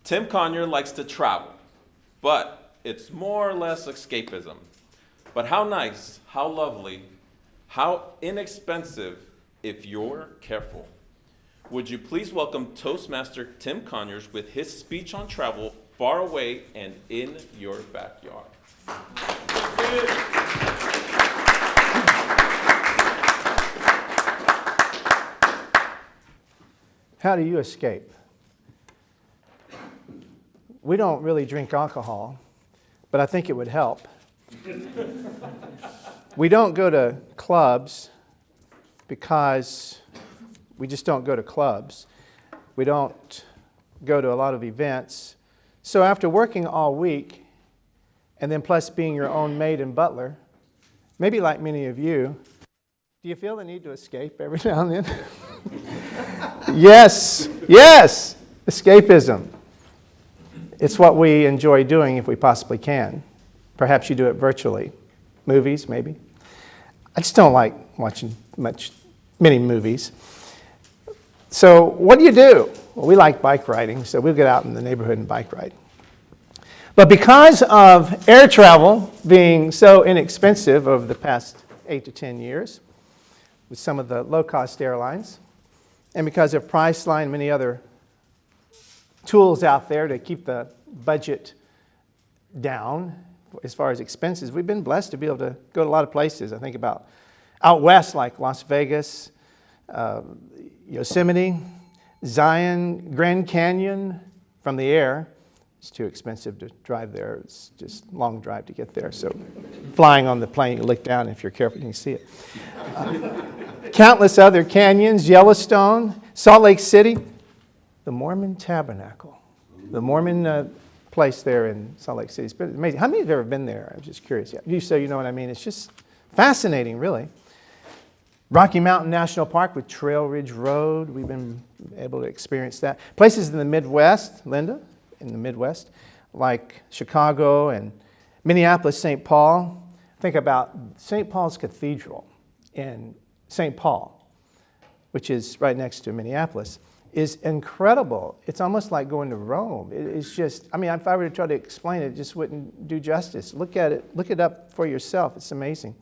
Tim Conyers likes to travel, but it's more or less escapism. But how nice, how lovely, how inexpensive if you're careful. Would you please welcome Toastmaster Tim Conyers with his speech on travel far away and in your backyard. How do you escape? We don't really drink alcohol, but I think it would help. We don't go to clubs because we just don't go to clubs. We don't go to a lot of events. So after working all week, and then plus being your own maid and butler, maybe like many of you, do you feel the need to escape every now and then? Yes, escapism. It's what we enjoy doing if we possibly can. Perhaps you do it virtually. Movies, maybe. I just don't like watching many movies. So what do? Well, we like bike riding, so we'll get out in the neighborhood and bike ride. But because of air travel being so inexpensive over the past 8 to 10 years, with some of the low-cost airlines, and because of Priceline and many other tools out there to keep the budget down as far as expenses, we've been blessed to be able to go to a lot of places. I think about out west like Las Vegas, Yosemite, Zion, Grand Canyon from the air. It's too expensive to drive there. It's just a long drive to get there. So flying on the plane, you look down. If you're careful, you can see it. Countless other canyons, Yellowstone, Salt Lake City, the Mormon Tabernacle, the Mormon place there in Salt Lake City. It's been amazing. How many have ever been there? I'm just curious. Yeah. You say you know what I mean. It's just fascinating, really. Rocky Mountain National Park with Trail Ridge Road. We've been able to experience that. Places in the Midwest, Linda, in the Midwest, like Chicago and Minneapolis, St. Paul. Think about St. Paul's Cathedral in St. Paul, which is right next to Minneapolis, is incredible. It's almost like going to Rome. It's just, if I were to try to explain it, it just wouldn't do justice. Look at it, look it up for yourself. It's amazing.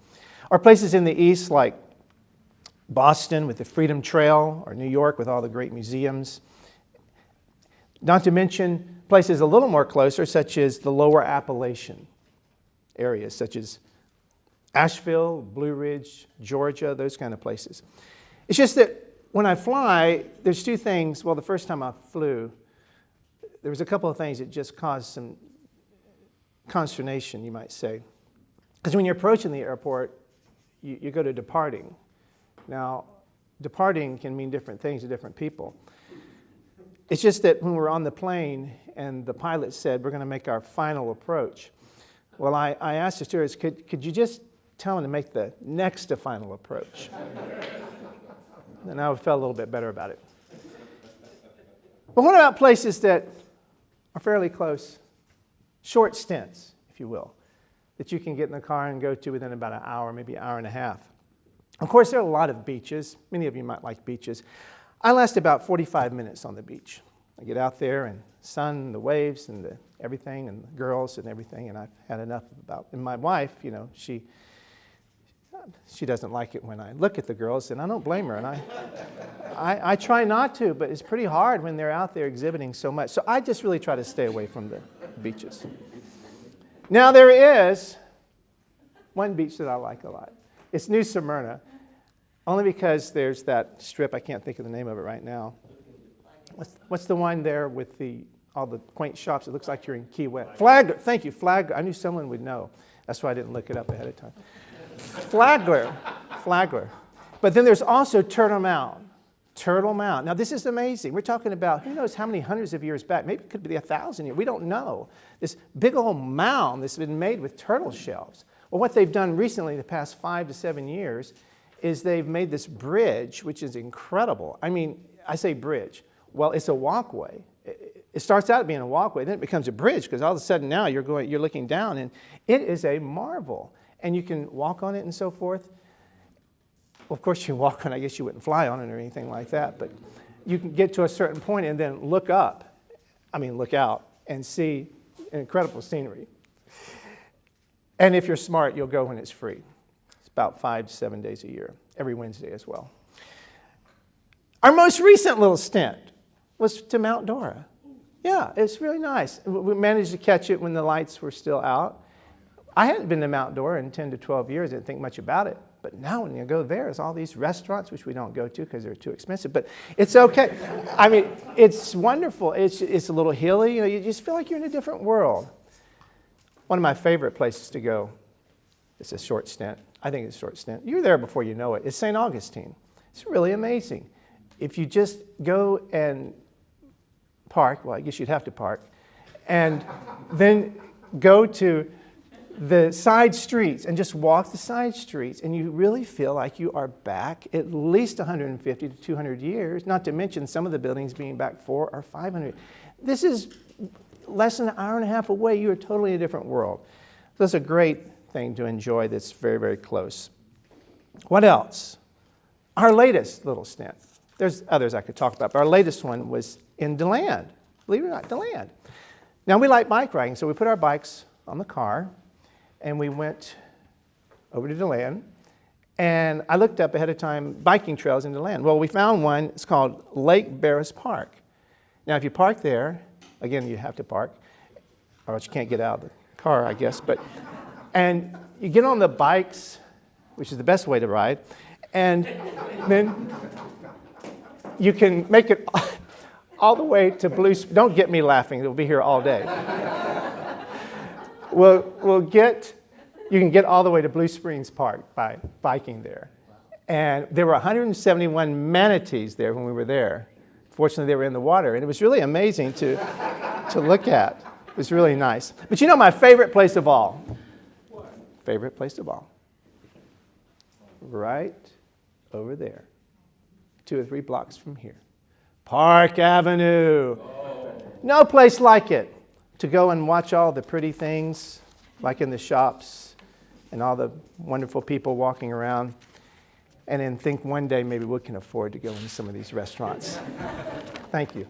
Or places in the East like Boston with the Freedom Trail, or New York with all the great museums. Not to mention places a little more closer, such as the lower Appalachian areas, such as Asheville, Blue Ridge, Georgia, those kind of places. It's just that when I fly, there's two things. Well, the first time I flew, there was a couple of things that just caused some consternation, you might say. Because when you're approaching the airport, you go to departing. Now, departing can mean different things to different people. It's just that when we're on the plane and the pilot said, we're going to make our final approach. Well, I asked the stewardess, could you just tell him to make the next to final approach? And I felt a little bit better about it. But what about places that are fairly close, short stints, if you will, that you can get in the car and go to within about an hour, maybe an hour and a half? Of course, there are a lot of beaches. Many of you might like beaches. I last about 45 minutes on the beach. I get out there and sun, the waves, and everything, and the girls and everything, and I've had enough about. And my wife, she doesn't like it when I look at the girls, and I don't blame her. And I try not to, but it's pretty hard when they're out there exhibiting so much. So I just really try to stay away from the beaches. Now there is one beach that I like a lot. It's New Smyrna, only because there's that strip. I can't think of the name of it right now. What's the one there with all the quaint shops? It looks like you're in Key West. Flagler. Thank you, Flagler. I knew someone would know. That's why I didn't look it up ahead of time. Flagler. But then there's also Turtle Mound. Now this is amazing. We're talking about who knows how many hundreds of years back. Maybe it could be 1,000 years. We don't know. This big old mound that's been made with turtle shells. Well, what they've done recently, the past 5 to 7 years, is they've made this bridge, which is incredible. I say bridge. Well, it's a walkway. It starts out being a walkway, then it becomes a bridge, because all of a sudden now you're looking down, and it is a marvel. And you can walk on it and so forth. Well, of course, you can walk on it. I guess you wouldn't fly on it or anything like that, but you can get to a certain point and then look up. look out and see incredible scenery. And if you're smart, you'll go when it's free. It's about 5 to 7 days a year, every Wednesday as well. Our most recent little stint was to Mount Dora. Yeah, it's really nice. We managed to catch it when the lights were still out. I hadn't been to Mount Dora in 10 to 12 years. I didn't think much about it. But now when you go there, there's all these restaurants, which we don't go to because they're too expensive. But it's okay. It's wonderful. It's a little hilly. You just feel like you're in a different world. One of my favorite places to go, it's a short stint. I think it's a short stint. You're there before you know it. It's St. Augustine. It's really amazing. If you just go and park, well, I guess you'd have to park, and then go to the side streets and just walk the side streets, and you really feel like you are back at least 150 to 200 years, not to mention some of the buildings being back 400 or 500. This is less than an hour and a half away. You are totally in a different world. So it's a great thing to enjoy that's very, very close. What else? Our latest little stint. There's others I could talk about, but our latest one was in DeLand. Believe it or not, DeLand. Now, we like bike riding, so we put our bikes on the car, and we went over to DeLand, and I looked up ahead of time biking trails in DeLand. Well, we found one. It's called Lake Barris Park. Now, if you park there, again, you have to park, or else you can't get out of the car, I guess. And you get on the bikes, which is the best way to ride, and then you can make it all the way to Blue Springs. Don't get me laughing. It'll be here all day. You can get all the way to Blue Springs Park by biking there. And there were 171 manatees there when we were there. Fortunately, they were in the water, and it was really amazing to look at. It was really nice. But you know my favorite place of all? What? Favorite place of all? Right over there, 2 or 3 blocks from here. Park Avenue. Oh. No place like it to go and watch all the pretty things, like in the shops, and all the wonderful people walking around, and then think one day maybe we can afford to go into some of these restaurants. Thank you.